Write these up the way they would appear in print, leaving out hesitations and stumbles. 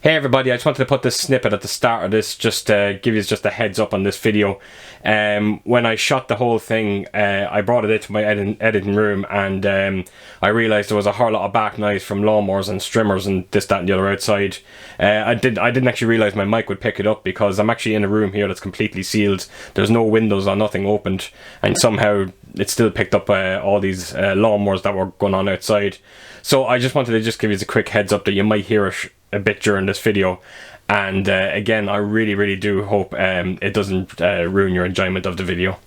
Hey everybody, I just wanted to put this snippet at the start of this just to give you just a heads up on this video. When I shot the whole thing, I brought it into my editing room and I realised there was a whole lot of back noise from lawnmowers and strimmers and this, that and the other outside. I didn't actually realise my mic would pick it up because I'm actually in a room here that's completely sealed. There's no windows or nothing opened, and somehow it still picked up all these lawnmowers that were going on outside. So I just wanted to just give you a quick heads up that you might hear it a bit during this video, and again, I really do hope it doesn't ruin your enjoyment of the video.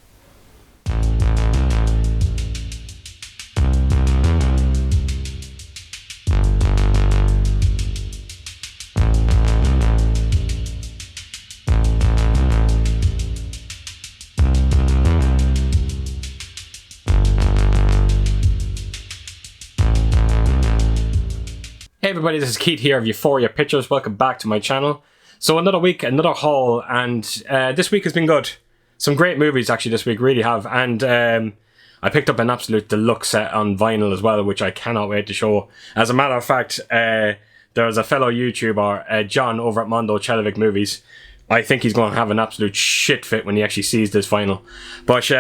Hey everybody, this is Keith here of Euphoria Pictures. Welcome back to my channel. So another week, another haul, and this week has been good. Some great movies actually this week, really have. And I picked up an absolute deluxe set on vinyl as well, which I cannot wait to show. As a matter of fact, there's a fellow YouTuber, John, over at Mondo Chelovic Movies. I think he's going to have an absolute shit fit when he actually sees this vinyl. But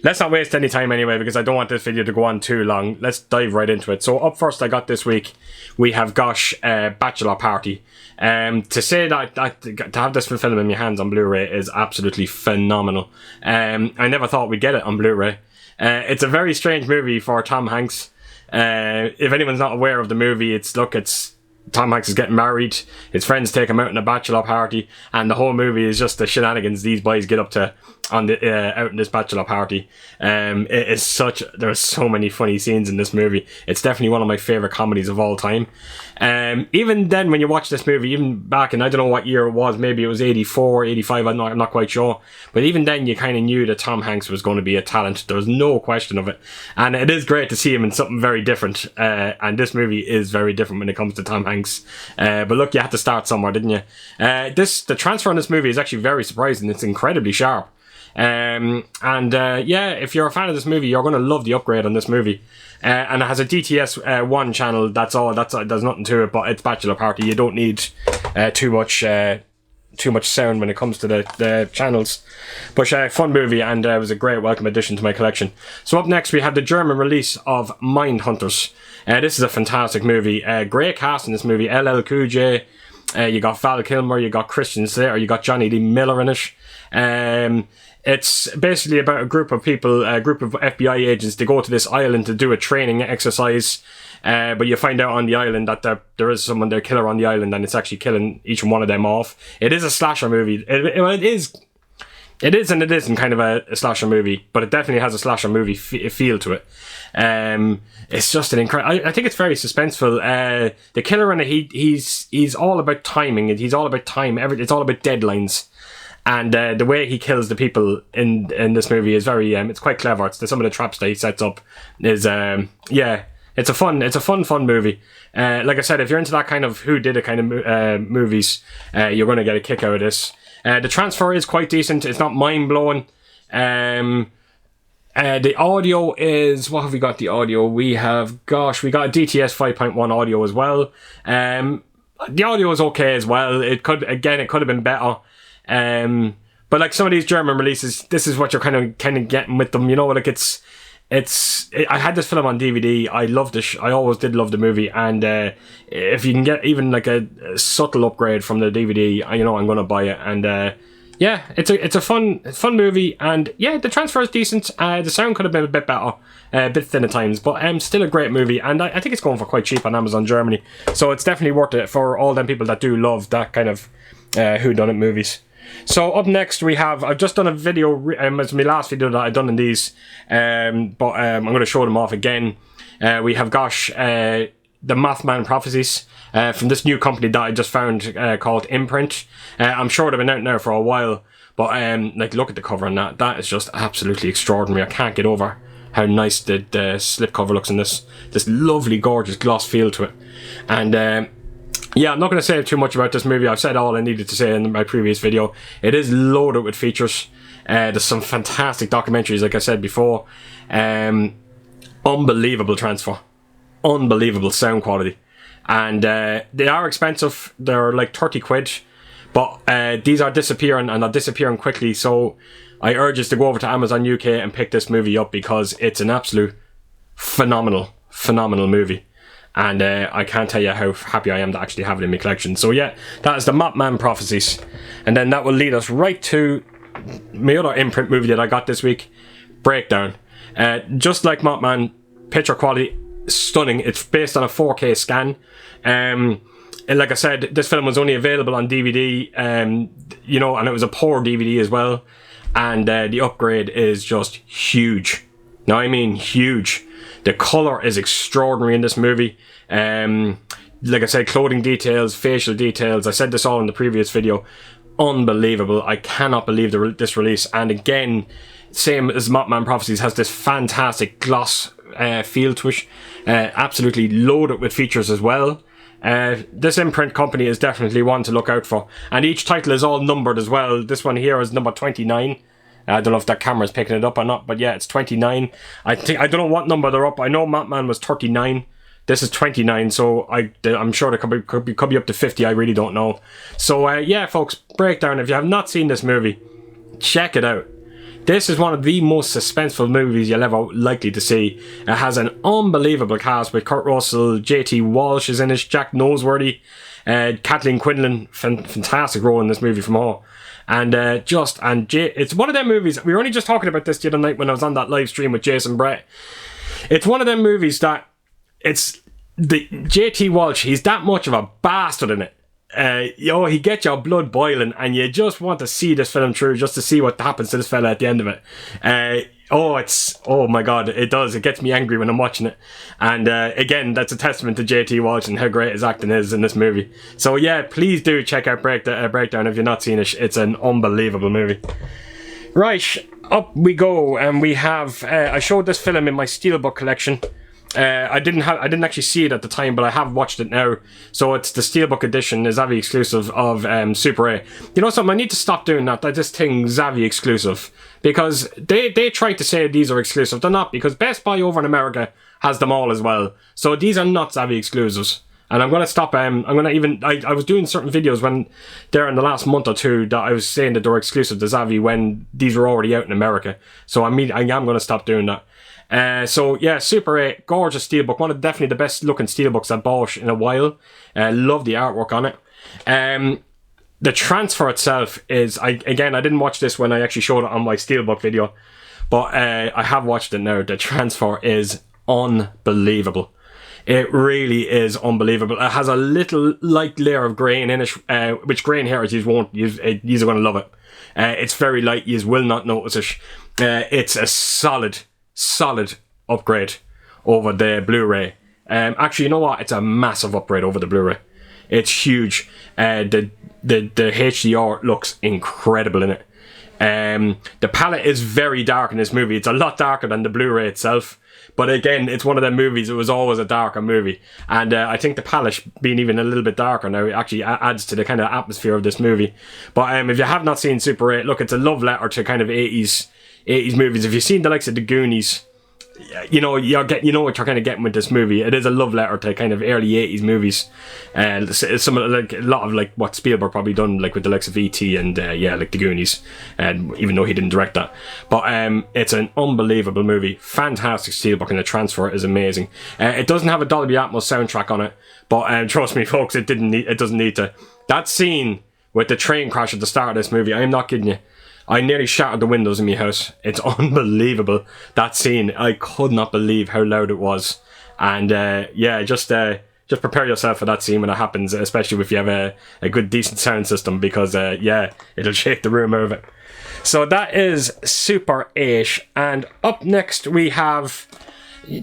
let's not waste any time anyway, because I don't want this video to go on too long. Let's dive right into it. So up first I got this week, we have Bachelor Party. To say that to have this film in my hands on Blu-ray is absolutely phenomenal. I never thought we'd get it on Blu-ray. It's a very strange movie for Tom Hanks. If anyone's not aware of the movie, it's Tom Hanks is getting married, his friends take him out in a bachelor party, and the whole movie is just the shenanigans these boys get up to on the out in this bachelor party. It is there are so many funny scenes in this movie. It's definitely one of my favourite comedies of all time. Even then, when you watch this movie, even back in, I don't know what year it was, maybe it was 84, 85, I'm not quite sure, but even then you kind of knew that Tom Hanks was going to be a talent. There was no question of it, and it is great to see him in something very different, and this movie is very different when it comes to Tom Hanks. But look, you had to start somewhere, didn't you? The transfer on this movie is actually very surprising. It's incredibly sharp. Yeah, if you're a fan of this movie, you're going to love the upgrade on this movie. And it has a DTS 1 channel. That's all. There's nothing to it, but it's Bachelor Party. You don't need too much sound when it comes to the channels. But fun movie, and it was a great welcome addition to my collection. So up next we have the German release of Mindhunters. This is a fantastic movie. Great cast in this movie. LL Cool J. You got Val Kilmer. You got Christian Slater. You got Johnny Lee Miller in it. It's basically about a group of people, a group of FBI agents. They go to this island to do a training exercise, but you find out on the island that there is someone, their killer on the island, and it's actually killing each one of them off. It is a slasher movie. It is and it isn't kind of a slasher movie, but it definitely has a slasher movie feel to it. It's just an incredible. I think it's very suspenseful. The killer in it, he's all about timing. He's all about time. It's all about deadlines. And the way he kills the people in this movie is very it's quite clever. It's some of the traps that he sets up is yeah, it's a fun movie. Like I said, if you're into that kind of whodunit kind of movies, you're going to get a kick out of this. The transfer is quite decent. It's not mind blowing. The audio is, what have we got? The audio we got a DTS 5.1 audio as well. The audio is okay as well. It could have been better. But like some of these German releases, this is what you're kind of getting with them, you know. Like I had this film on DVD. I loved it. I always did love the movie, and if you can get even like a subtle upgrade from the DVD, you know, I'm gonna buy it. And yeah, it's a fun movie, and yeah, the transfer is decent. The sound could have been a bit better, a bit thin at times, but still a great movie, and I think it's going for quite cheap on Amazon Germany, so it's definitely worth it for all them people that do love that kind of whodunit movies. So up next we have, I've just done a video, it's my last video that I've done in these, but I'm going to show them off again. We have the Mothman Prophecies from this new company that I just found called Imprint. I'm sure they've been out now for a while, but like, look at the cover on that is just absolutely extraordinary. I can't get over how nice the slipcover looks in this lovely gorgeous gloss feel to it. And yeah, I'm not going to say too much about this movie. I've said all I needed to say in my previous video. It is loaded with features. There's some fantastic documentaries, like I said before. Unbelievable transfer. Unbelievable sound quality. and they are expensive. They're like 30 quid, but these are disappearing, and they're disappearing quickly, so I urge you to go over to Amazon UK and pick this movie up, because it's an absolute phenomenal movie. And I can't tell you how happy I am to actually have it in my collection. So yeah, that is the Mothman Prophecies. And then that will lead us right to my other Imprint movie that I got this week, Breakdown. Just like Mothman, picture quality, stunning. It's based on a 4K scan. And like I said, this film was only available on DVD, you know, and it was a poor DVD as well. And the upgrade is just huge. Now, I mean huge. The colour is extraordinary in this movie. Like I said, clothing details, facial details. I said this all in the previous video. Unbelievable. I cannot believe this release. And again, same as Mothman Prophecies, has this fantastic gloss feel to it. Absolutely loaded with features as well. This Imprint company is definitely one to look out for. And each title is all numbered as well. This one here is number 29. I don't know if that camera's picking it up or not, but yeah, it's 29. I don't know what number they're up. I know Mothman was 39. This is 29, so I'm sure they could be up to 50. I really don't know. So yeah, folks, Breakdown. If you have not seen this movie, check it out. This is one of the most suspenseful movies you'll ever likely to see. It has an unbelievable cast with Kurt Russell, J.T. Walsh is in it, Jack Noseworthy, Kathleen Quinlan, fantastic role in this movie from her. And it's one of them movies. We were only just talking about this the other night when I was on that live stream with Jason Brett. It's one of them movies that it's the J.T. Walsh. He's that much of a bastard in it. He gets your blood boiling, and you just want to see this film through, just to see what happens to this fella at the end of it. Oh my god, it does. It gets me angry when I'm watching it. And again, that's a testament to J.T. Walsh and how great his acting is in this movie. So yeah, please do check out Breakdown if you've not seen it. It's an unbelievable movie. Right, up we go, and we have. I showed this film in my Steelbook collection. I didn't actually see it at the time, but I have watched it now. So it's the Steelbook edition, the Zavvi exclusive of Super A. You know something? I need to stop doing that. This thing Zavvi exclusive, because they try to say these are exclusive. They're not, because Best Buy over in America has them all as well. So these are not Zavvi exclusives. And I'm going to stop, I was doing certain videos when there in the last month or two that I was saying that they were exclusive to Zavvi when these were already out in America. So I am going to stop doing that. So yeah, Super 8, gorgeous steelbook, one of definitely the best looking steelbooks I bought in a while. Love the artwork on it. The transfer itself is, I didn't watch this when I actually showed it on my steelbook video, but I have watched it now. The transfer is unbelievable. It really is unbelievable. It has a little light layer of grain in it, which grain heritage won't use. You're going to love it. It's very light. You will not notice it. It's a solid upgrade over the Blu-ray. Actually, you know what? It's a massive upgrade over the Blu-ray. It's huge. The HDR looks incredible in it. The palette is very dark in this movie. It's a lot darker than the Blu-ray itself. But again, it's one of them movies. It was always a darker movie. And I think the palette being even a little bit darker now actually adds to the kind of atmosphere of this movie. But if you have not seen Super 8, look, it's a love letter to kind of 80s movies. If you've seen the likes of The Goonies, you know what you're kind of getting with this movie. It is a love letter to kind of early 80s movies. Some like a lot of like what Spielberg probably done, like with the likes of E.T. and like The Goonies, and even though he didn't direct that. But it's an unbelievable movie, fantastic steelbook, and the transfer is amazing. It doesn't have a Dolby Atmos soundtrack on it, but trust me, folks, it doesn't need to. That scene with the train crash at the start of this movie, I am not kidding you. I nearly shattered the windows in my house. It's unbelievable, that scene. I could not believe how loud it was. And just prepare yourself for that scene when it happens, especially if you have a good, decent sound system, because it'll shake the room over it. So that is Super 8. And up next we have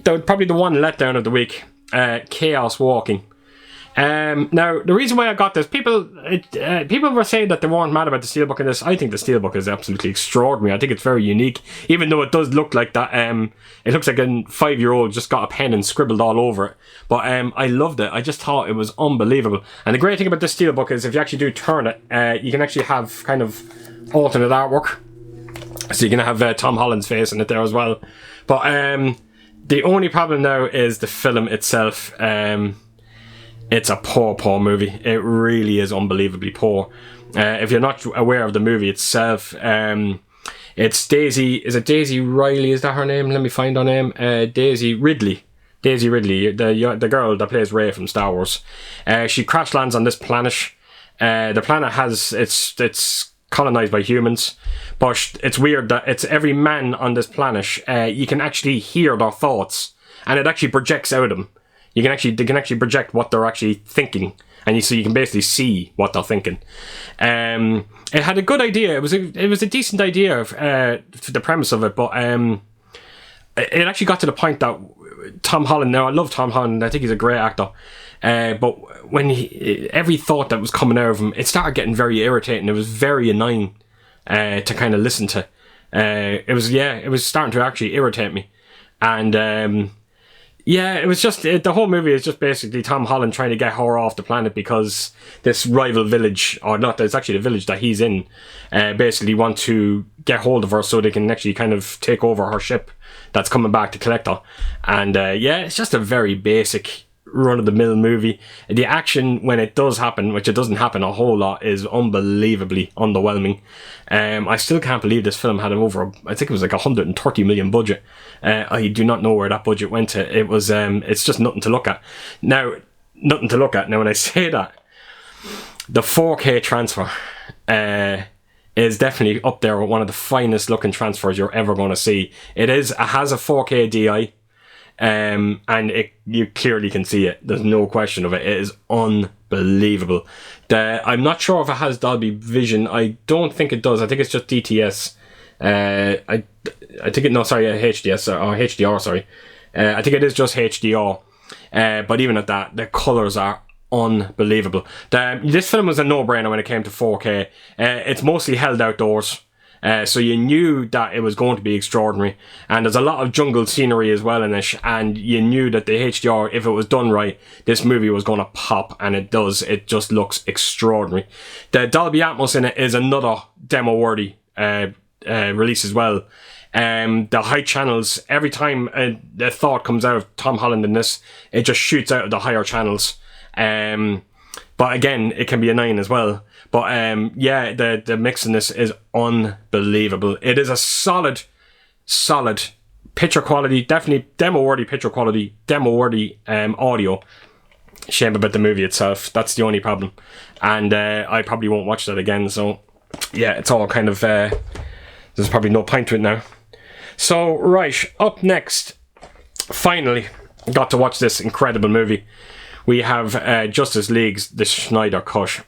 probably the one letdown of the week, Chaos Walking. Now, the reason why I got this, people were saying that they weren't mad about the steelbook in this. I think the steelbook is absolutely extraordinary. I think it's very unique, even though it does look like that. It looks like a 5-year-old just got a pen and scribbled all over it. But I loved it. I just thought it was unbelievable. And the great thing about this steelbook is if you actually do turn it, you can actually have kind of alternate artwork. So you can have Tom Holland's face in it there as well. But the only problem now is the film itself. It's a poor movie. It really is unbelievably poor. If you're not aware of the movie itself, it's Daisy. Is it Daisy Riley? Is that her name? Let me find her name. Daisy Ridley. Daisy Ridley, the girl that plays Rey from Star Wars. She crash lands on this planet. The planet has it's colonized by humans, but it's weird that it's every man on this planet. You can actually hear their thoughts, and it actually projects out of them. They can actually project what they're actually thinking, and you can basically see what they're thinking. It had a good idea. It was a decent idea for the premise of it, but it actually got to the point that Tom Holland. Now I love Tom Holland. I think he's a great actor. But when every thought that was coming out of him, it started getting very irritating. It was very annoying to kind of listen to. It was starting to actually irritate me, and. It was just the whole movie is just basically Tom Holland trying to get her off the planet because this rival village, or not, it's actually the village that he's in, basically want to get hold of her so they can actually kind of take over her ship that's coming back to collect her. And it's just a very basic run-of-the-mill movie. The action, when it does happen, which it doesn't happen a whole lot, is unbelievably underwhelming. I still can't believe this film had I think it was like 130 million budget. I do not know where that budget went to. It was it's just nothing to look at. Now when I say that, the 4K transfer is definitely up there with one of the finest looking transfers you're ever going to see. It has a 4K DI. And you clearly can see it. There's no question of it. It is unbelievable. I'm not sure if it has Dolby Vision. I don't think it does. I think it's just DTS. I think HDS or HDR. Sorry, I think it is just HDR. But even at that, the colors are unbelievable. This film was a no-brainer when it came to 4K. It's mostly held outdoors. So you knew that it was going to be extraordinary, and there's a lot of jungle scenery as well in it, and you knew that the HDR, if it was done right, this movie was going to pop, and it does. It just looks extraordinary. The Dolby Atmos in it is another demo-worthy release as well. The high channels, every time the thought comes out of Tom Holland in this, it just shoots out of the higher channels. But again, it can be annoying as well. But the mix in this is unbelievable. It is a solid picture quality, definitely demo-worthy picture quality, demo-worthy audio. Shame about the movie itself. That's the only problem. And I probably won't watch that again. So yeah, it's all kind of... there's probably no point to it now. So, right, up next, finally, got to watch this incredible movie. We have Justice League's The Snyder Cut.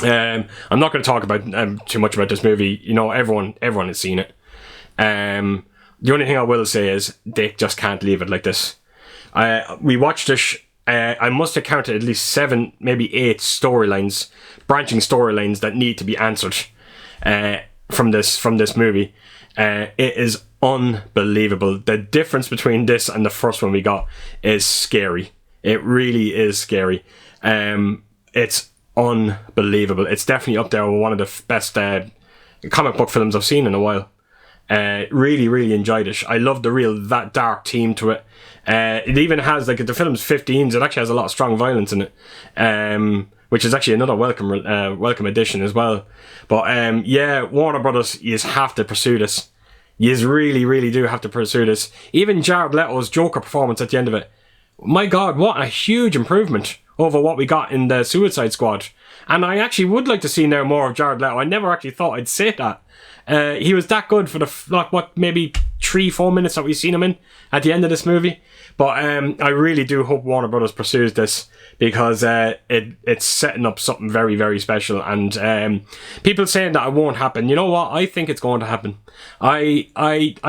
I'm not going to talk about too much about this movie. You know, everyone has seen it. The only thing I will say is they just can't leave it like this. We watched it. I must have counted at least 7, maybe 8 storylines, branching storylines that need to be answered from this movie. It is unbelievable. The difference between this and the first one we got is scary. It really is scary. It's unbelievable. It's definitely up there with one of the best comic book films I've seen in a while. Really, really enjoyed it. I love that dark theme to it. It even has, like, the film's 15s. It actually has a lot of strong violence in it, which is actually another welcome addition as well. But Warner Brothers, you have to pursue this. You really, really do have to pursue this. Even Jared Leto's Joker performance at the end of it. My God, what a huge improvement over what we got in the Suicide Squad. And I actually would like to see now more of Jared Leto. I never actually thought I'd say that. He was that good for maybe 3-4 minutes that we've seen him in at the end of this movie. But I really do hope Warner Brothers pursues this, because it's setting up something very, very special. And people saying that it won't happen, you know what? I think it's going to happen. I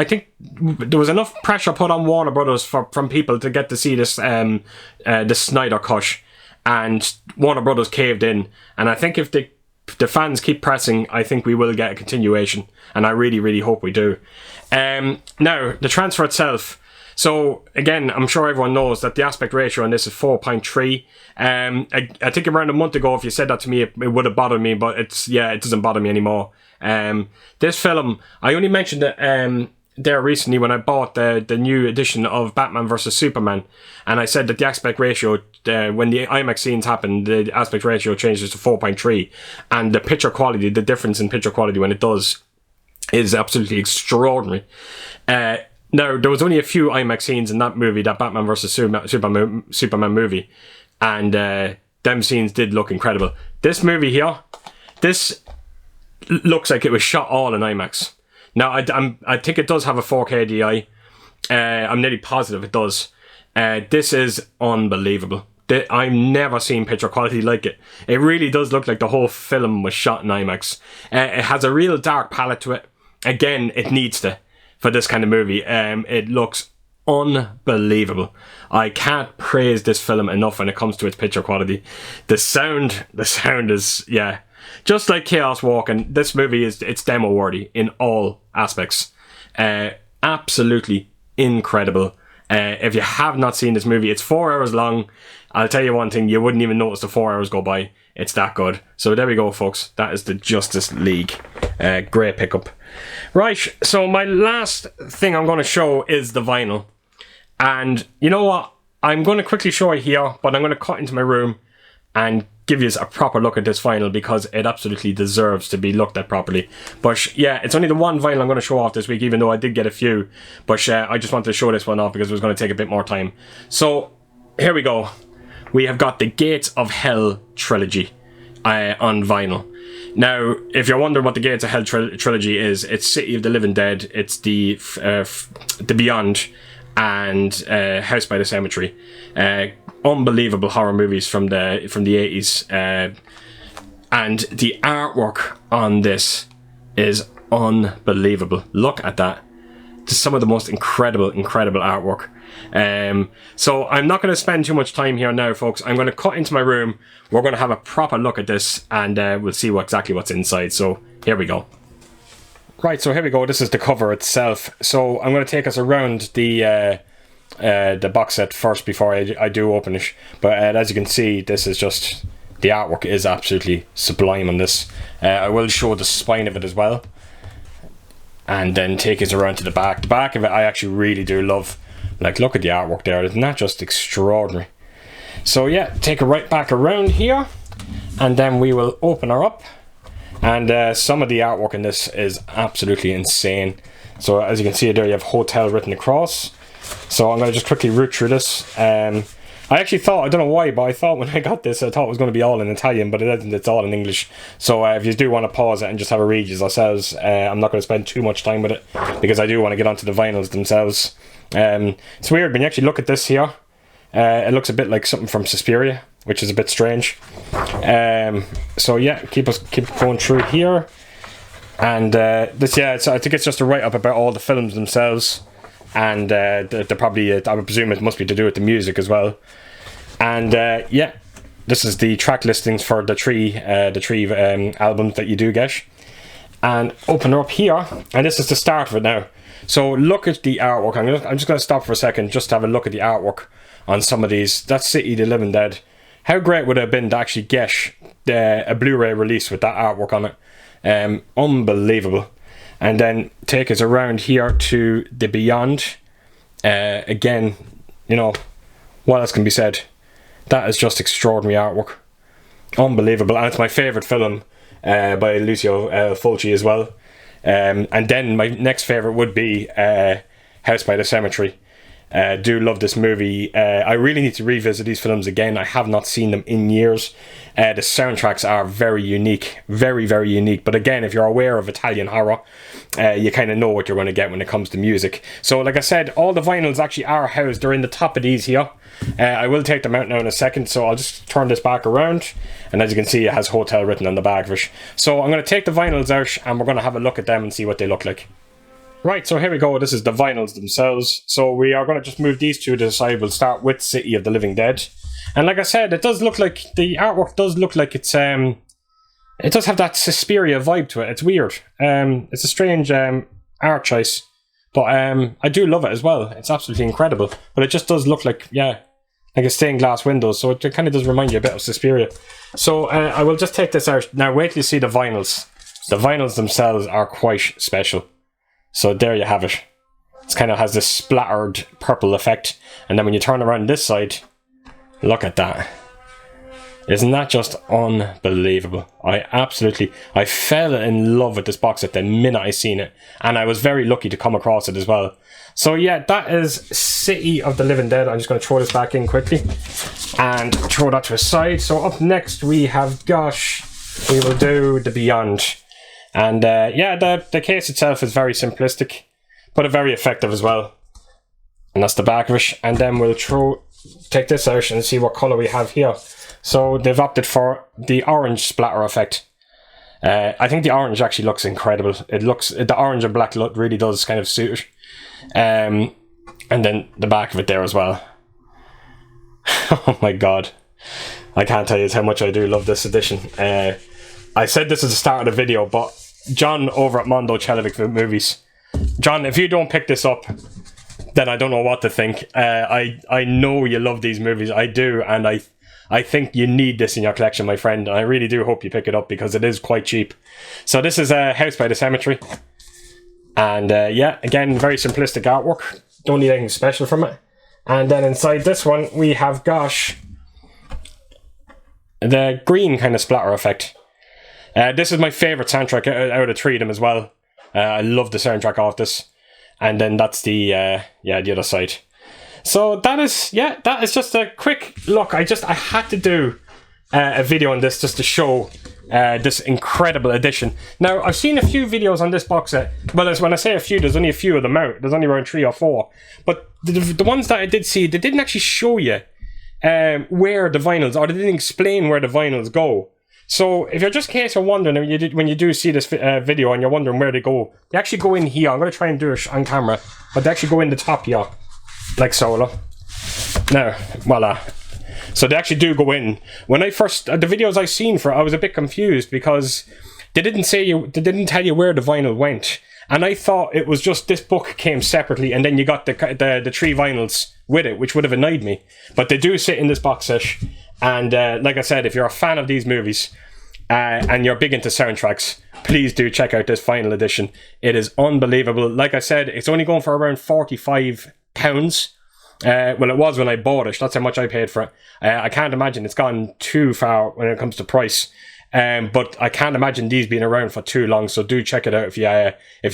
think there was enough pressure put on Warner Brothers from people to get to see this the Snyder Cut, and Warner Brothers caved in. And I think if the fans keep pressing, I think we will get a continuation, and I really, really hope we do. Now, the transfer itself. So, again, I'm sure everyone knows that the aspect ratio on this is 4.3. I think around a month ago, if you said that to me, it would have bothered me, but it doesn't bother me anymore. This film, I only mentioned it there recently when I bought the new edition of Batman vs Superman, and I said that the aspect ratio, when the IMAX scenes happen, the aspect ratio changes to 4.3, and the picture quality, the difference in picture quality when it does, is absolutely extraordinary. Now, there was only a few IMAX scenes in that movie, that Batman vs Superman movie, and them scenes did look incredible. This movie here, this looks like it was shot all in IMAX. Now, I think it does have a 4K DI. I'm nearly positive it does. This is unbelievable. I've never seen picture quality like it. It really does look like the whole film was shot in IMAX. It has a real dark palette to it. Again, it needs to for this kind of movie. It looks unbelievable. I can't praise this film enough when it comes to its picture quality. The sound is, yeah. Just like Chaos Walking, this movie it's demo worthy in all aspects. Absolutely incredible. If you have not seen this movie, it's 4 hours long. I'll tell you one thing, you wouldn't even notice the 4 hours go by. It's that good. So there we go, folks. That is the Justice League. Great pickup. Right, so my last thing I'm going to show is the vinyl. And you know what? I'm going to quickly show it here, but I'm going to cut into my room and give you a proper look at this vinyl because it absolutely deserves to be looked at properly. But yeah, it's only the one vinyl I'm going to show off this week, even though I did get a few. But I just wanted to show this one off because it was going to take a bit more time. So here we go. We have got the Gates of Hell trilogy on vinyl. Now, if you're wondering what the Gates of Hell trilogy is, it's City of the Living Dead, it's the Beyond, and House by the Cemetery. Unbelievable horror movies from the 80s, and the artwork on this is unbelievable. Look at that. Just some of the most incredible artwork. So I'm not going to spend too much time here now, folks. I'm going to cut into my room. We're going to have a proper look at this, and we'll see exactly what's inside. So here we go. Right, so here we go. This is the cover itself. So I'm going to take us around the box set first before I do open it. But as you can see, this is just, the artwork is absolutely sublime on this. I will show the spine of it as well, and then take us around to the back. The back of it I actually really do love. Like, look at the artwork there. Isn't that just extraordinary? So yeah, take it right back around here, and then we will open her up. And some of the artwork in this is absolutely insane. So as you can see there, you have hotel written across. So I'm going to just quickly root through this. I actually thought, I don't know why, but I thought when I got this, I thought it was going to be all in Italian, but it isn't, it's all in English. So if you do want to pause it and just have a read yourselves, I'm not going to spend too much time with it, because I do want to get onto the vinyls themselves. It's weird, when you actually look at this here, it looks a bit like something from Suspiria, which is a bit strange. So yeah, keep going through here. And this, yeah, I think it's just a write-up about all the films themselves. And they're probably, I would presume it must be to do with the music as well. And yeah, this is the track listings for the three albums that you do get. And open her up here, and this is the start of it now. So look at the artwork. I'm just going to stop for a second just to have a look at the artwork on some of these. That's City of the Living Dead. How great would it have been to actually get a Blu-ray release with that artwork on it? Unbelievable. And then take us around here to the Beyond. Again, you know, what else can be said? That is just extraordinary artwork. Unbelievable. And it's my favourite film by Lucio Fulci as well. And then my next favourite would be House by the Cemetery. Do love this movie. I really need to revisit these films again. I have not seen them in years. The soundtracks are very unique, very, very unique. But again, if you're aware of Italian horror, you kind of know what you're going to get when it comes to music. So like I said, all the vinyls actually are housed. They're in the top of these here. I will take them out now in a second, so I'll just turn this back around. And as you can see, it has hotel written on the back of it. So I'm going to take the vinyls out, and we're going to have a look at them and see what they look like. Right, so here we go. This is the vinyls themselves. So we are going to just move these two to the side. We'll start with City of the Living Dead. And like I said, it does look like, the artwork does look like it's, it does have that Suspiria vibe to it. It's weird. It's a strange art choice. But I do love it as well. It's absolutely incredible. But it just does look like, yeah, like a stained glass window. So it kind of does remind you a bit of Suspiria. So I will just take this out. Now wait till you see the vinyls. The vinyls themselves are quite special. So there you have it. It kind of has this splattered purple effect. And then when you turn around this side, look at that. Isn't that just unbelievable? I fell in love with this box set the minute I seen it. And I was very lucky to come across it as well. So yeah, that is City of the Living Dead. I'm just going to throw this back in quickly. And throw that to a side. So up next we have, we will do The Beyond. And yeah, the case itself is very simplistic, but very effective as well. And that's the back of it. And then we'll take this out and see what colour we have here. So they've opted for the orange splatter effect. I think the orange actually looks incredible. The orange and black look really does kind of suit it. And then the back of it there as well. Oh my god. I can't tell you how much I do love this edition. I said this at the start of the video, but John over at Mondo Chelevik Movies. John, if you don't pick this up, then I don't know what to think. I know you love these movies. I do, and I think you need this in your collection, my friend. I really do hope you pick it up because it is quite cheap. So this is House by the Cemetery. And yeah, again, very simplistic artwork. Don't need anything special from it. And then inside this one, we have, the green kind of splatter effect. This is my favourite soundtrack out of three of them as well. I love the soundtrack of this. And then that's the other side. So that is just a quick look. I had to do a video on this just to show this incredible edition. Now, I've seen a few videos on this box set. Well, when I say a few, there's only a few of them out. There's only around 3 or 4. But the ones that I did see, they didn't actually show you where the vinyls, or they didn't explain where the vinyls go. So if you're just in case you're wondering, when you do see this video and you're wondering where they actually go in here. I'm going to try and do it on camera, but they actually go in the top here, like so. Look. Now, voila. So they actually do go in. When I first, the videos I seen I was a bit confused because they didn't tell you where the vinyl went. And I thought it was just this book came separately and then you got the 3 vinyls with it, which would have annoyed me. But they do sit in this box set. And like I said, if you're a fan of these movies and you're big into soundtracks, please do check out this final edition. It is unbelievable. Like I said, it's only going for around £45. Well, it was when I bought it. That's how much I paid for it. I can't imagine it's gone too far when it comes to price. But I can't imagine these being around for too long. So do check it out if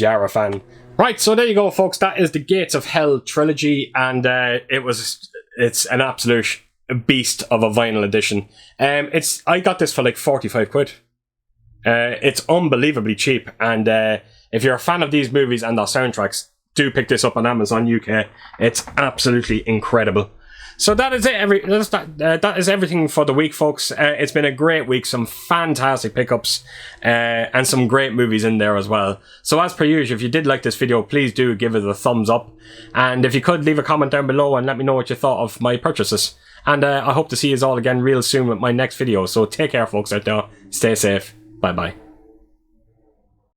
you are a fan. Right, so there you go, folks. That is the Gates of Hell trilogy, and it's an absolute beast of a vinyl edition. I got this for like 45 quid. It's unbelievably cheap, and if you're a fan of these movies and their soundtracks, do pick this up on Amazon UK. It's absolutely incredible. So that is it. That is everything for the week, folks. It's been a great week. Some fantastic pickups and some great movies in there as well. So as per usual, if you did like this video, please do give it a thumbs up. And if you could, leave a comment down below and let me know what you thought of my purchases. And I hope to see you all again real soon with my next video. So take care, folks, out there. Stay safe. Bye-bye.